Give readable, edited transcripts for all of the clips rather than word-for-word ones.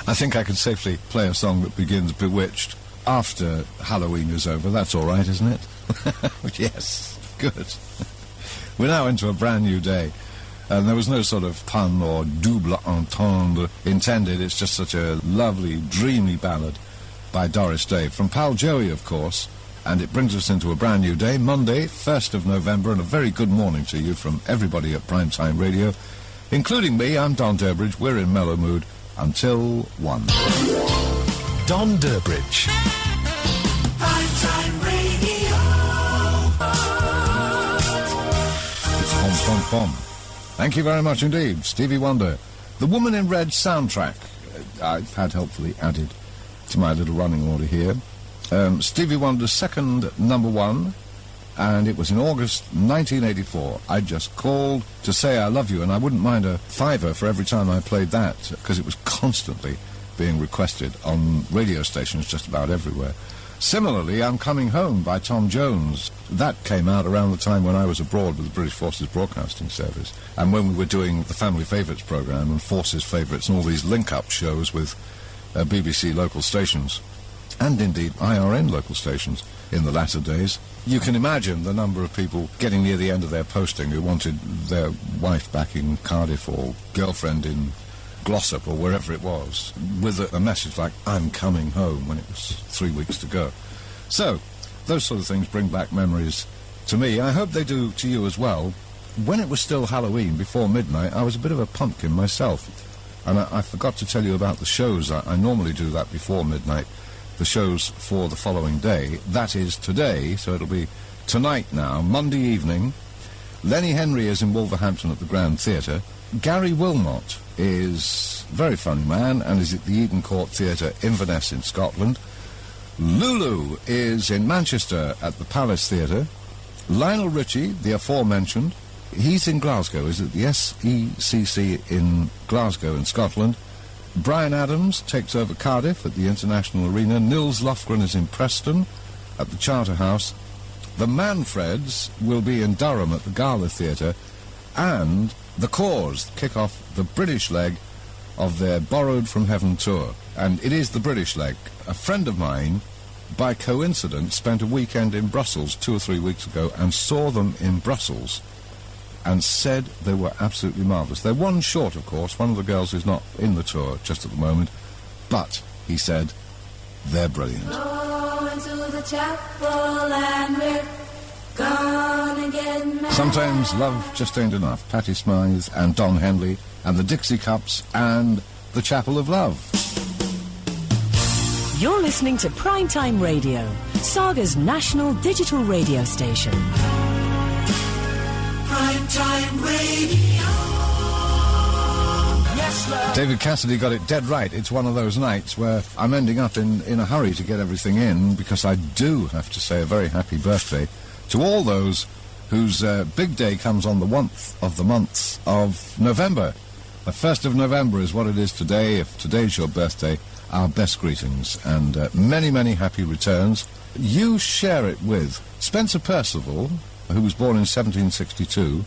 I think I can safely play a song that begins Bewitched after Halloween is over. That's all right, isn't it? Yes, good. We're now into a brand new day, and there was no sort of pun or double entendre intended. It's just such a lovely, dreamy ballad by Doris Day, from Pal Joey, of course, and it brings us into a brand new day, Monday, 1st of November, and a very good morning to you from everybody at Primetime Radio, including me. I'm Don Durbridge. We're in mellow mood until 1. Don Durbridge. Primetime Radio. It's Pom Pom Pom. Thank you very much indeed, Stevie Wonder. The Woman in Red soundtrack, I've had helpfully added to my little running order here. Stevie Wonder's second #1, and it was in August 1984. I just called to say I love you, and I wouldn't mind a fiver for every time I played that, because it was constantly being requested on radio stations just about everywhere. Similarly, I'm Coming Home by Tom Jones. That came out around the time when I was abroad with the British Forces Broadcasting Service, and when we were doing the Family Favourites programme and Forces Favourites and all these link-up shows with BBC local stations, and indeed IRN local stations in the latter days. You can imagine the number of people getting near the end of their posting who wanted their wife back in Cardiff or girlfriend in Glossop or wherever it was, with a message like, I'm coming home, when it was 3 weeks to go. So, those sort of things bring back memories to me. I hope they do to you as well. When it was still Halloween, before midnight, I was a bit of a pumpkin myself. And I forgot to tell you about the shows. I normally do that before midnight, the shows for the following day. That is today, so it'll be tonight now, Monday evening. Lenny Henry is in Wolverhampton at the Grand Theatre. Gary Wilmot is a very funny man and is at the Eden Court Theatre, Inverness in Scotland. Lulu is in Manchester at the Palace Theatre. Lionel Richie, the aforementioned, he's in Glasgow, is at the SECC in Glasgow in Scotland. Brian Adams takes over Cardiff at the International Arena. Nils Lofgren is in Preston at the Charterhouse. The Manfreds will be in Durham at the Gala Theatre. And the Corrs kick off the British leg of their Borrowed from Heaven tour. And it is the British leg. A friend of mine, by coincidence, spent a weekend in Brussels 2 or 3 weeks ago and saw them in Brussels and said they were absolutely marvellous. They're one short, of course. One of the girls is not in the tour just at the moment. But, he said, they're brilliant. Going to the chapel and we're gonna get married. Sometimes love just ain't enough. Patti Smythe and Don Henley and the Dixie Cups and the Chapel of Love. You're listening to Primetime Radio, Saga's national digital radio station. Primetime Radio. Yes, love. David Cassidy got it dead right. It's one of those nights where I'm ending up in a hurry to get everything in, because I do have to say a very happy birthday to all those whose big day comes on the 1st of the month of November. The 1st of November is what it is today. If today's your birthday, our best greetings and many, many happy returns. You share it with Spencer Perceval, who was born in 1762,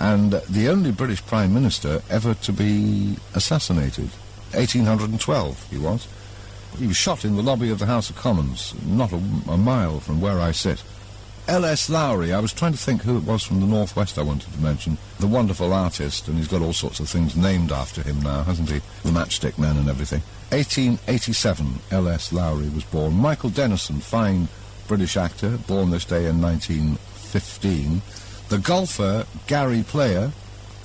and the only British Prime Minister ever to be assassinated. 1812 he was. He was shot in the lobby of the House of Commons, not a mile from where I sit. L.S. Lowry, I was trying to think who it was from the Northwest I wanted to mention. The wonderful artist, and he's got all sorts of things named after him now, hasn't he? The Matchstick Men and everything. 1887, L.S. Lowry was born. Michael Dennison, fine British actor, born this day in 1915. The golfer Gary Player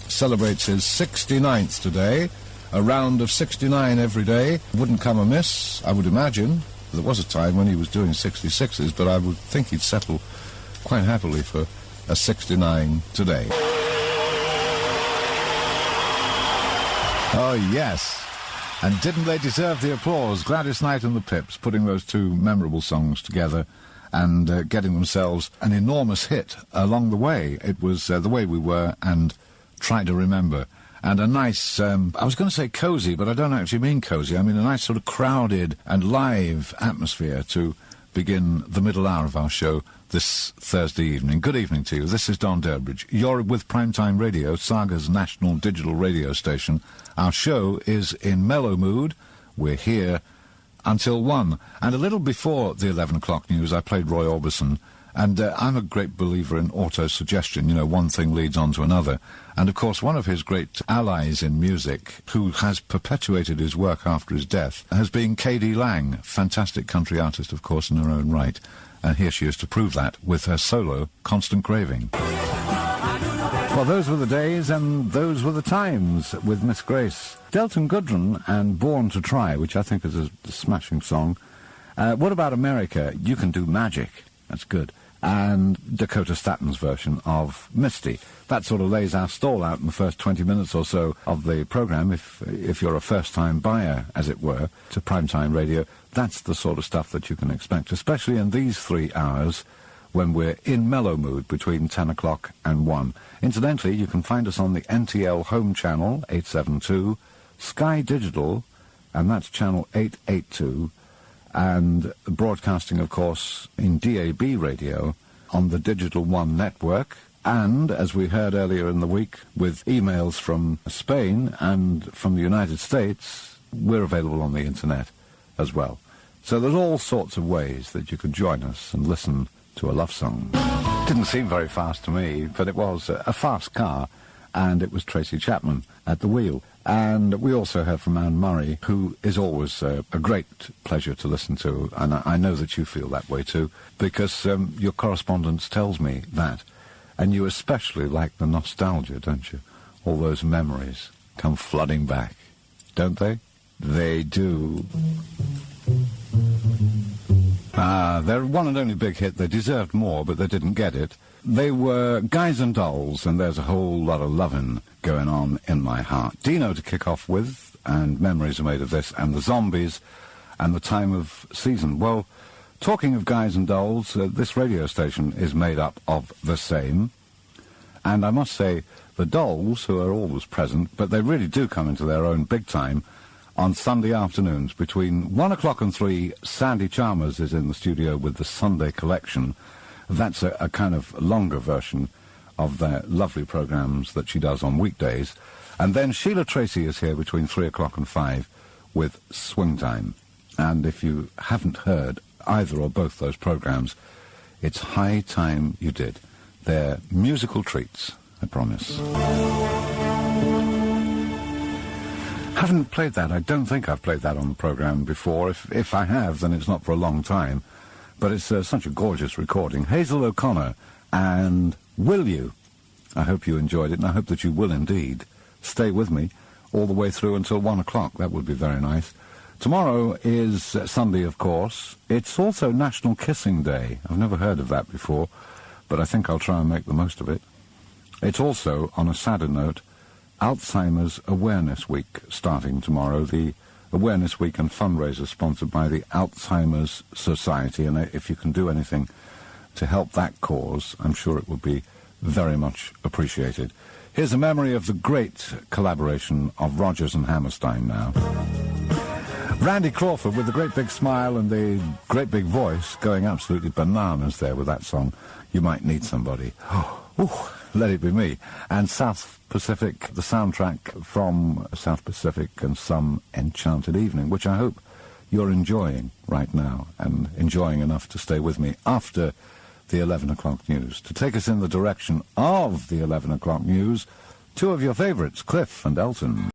celebrates his 69th today. A round of 69 every day wouldn't come amiss, I would imagine. There was a time when he was doing 66s, but I would think he'd settle quite happily for a 69 today. Oh, yes. And didn't they deserve the applause? Gladys Knight and the Pips putting those two memorable songs together and getting themselves an enormous hit along the way. It was The Way We Were and Try to Remember. And a nice, I was going to say cosy, but I don't actually mean cosy. I mean a nice sort of crowded and live atmosphere to begin the middle hour of our show this Thursday evening. Good evening to you. This is Don Durbridge. You're with Primetime Radio, Saga's national digital radio station. Our show is in mellow mood. we're here until 1. And a little before the 11 o'clock news, I played Roy Orbison, and I'm a great believer in auto-suggestion. You know, one thing leads on to another. And, of course, one of his great allies in music, who has perpetuated his work after his death, has been K.D. Lang, fantastic country artist, of course, in her own right. And here she is to prove that with her solo, Constant Craving. Well, those were the days and those were the times with Miss Grace. Delton Goodrun and Born to Try, which I think is a smashing song. What about America? You Can Do Magic. That's good. And Dakota Statton's version of Misty. That sort of lays our stall out in the first 20 minutes or so of the programme. If you're a first-time buyer, as it were, to Primetime Radio, that's the sort of stuff that you can expect, especially in these 3 hours when we're in mellow mood between 10 o'clock and 1. Incidentally, you can find us on the NTL Home Channel, 872, Sky Digital, and that's Channel 882, and broadcasting, of course, in DAB radio on the Digital One network. And, as we heard earlier in the week, with emails from Spain and from the United States, we're available on the internet as well. So there's all sorts of ways that you could join us and listen to a love song. Didn't seem very fast to me, but it was a fast car, and it was Tracy Chapman at the wheel. And we also heard from Anne Murray, who is always a great pleasure to listen to, and I know that you feel that way too, because your correspondence tells me that. And you especially like the nostalgia, don't you? All those memories come flooding back, don't they? They do. Their one and only big hit. They deserved more, but they didn't get it. They were Guys and Dolls, and there's a whole lot of lovin' going on in my heart. Dino to kick off with, and memories are made of this, and the Zombies, and the time of season. Well, talking of Guys and Dolls, this radio station is made up of the same. And I must say, the Dolls, who are always present, but they really do come into their own big time, on Sunday afternoons between 1 o'clock and 3, Sandy Chalmers is in the studio with the Sunday Collection. That's a kind of longer version of their lovely programmes that she does on weekdays. And then Sheila Tracy is here between 3 o'clock and 5 with Swing Time. And if you haven't heard either or both those programmes, it's high time you did. They're musical treats, I promise. Haven't played that. I don't think I've played that on the programme before. If I have, then it's not for a long time. But it's such a gorgeous recording. Hazel O'Connor and Will You? I hope you enjoyed it, and I hope that you will indeed. Stay with me all the way through until 1 o'clock. That would be very nice. Tomorrow is Sunday, of course. It's also National Kissing Day. I've never heard of that before, but I think I'll try and make the most of it. It's also, on a sadder note, Alzheimer's Awareness Week starting tomorrow. The Awareness Week and fundraiser sponsored by the Alzheimer's Society, and if you can do anything to help that cause, I'm sure it would be very much appreciated. Here's a memory of the great collaboration of Rodgers and Hammerstein now. Randy Crawford with the great big smile and the great big voice going absolutely bananas there with that song, You Might Need Somebody. Oh, let it be me. And South Pacific, the soundtrack from South Pacific and Some Enchanted Evening, which I hope you're enjoying right now, and enjoying enough to stay with me after the 11 o'clock news. To take us in the direction of the 11 o'clock news, two of your favourites, Cliff and Elton.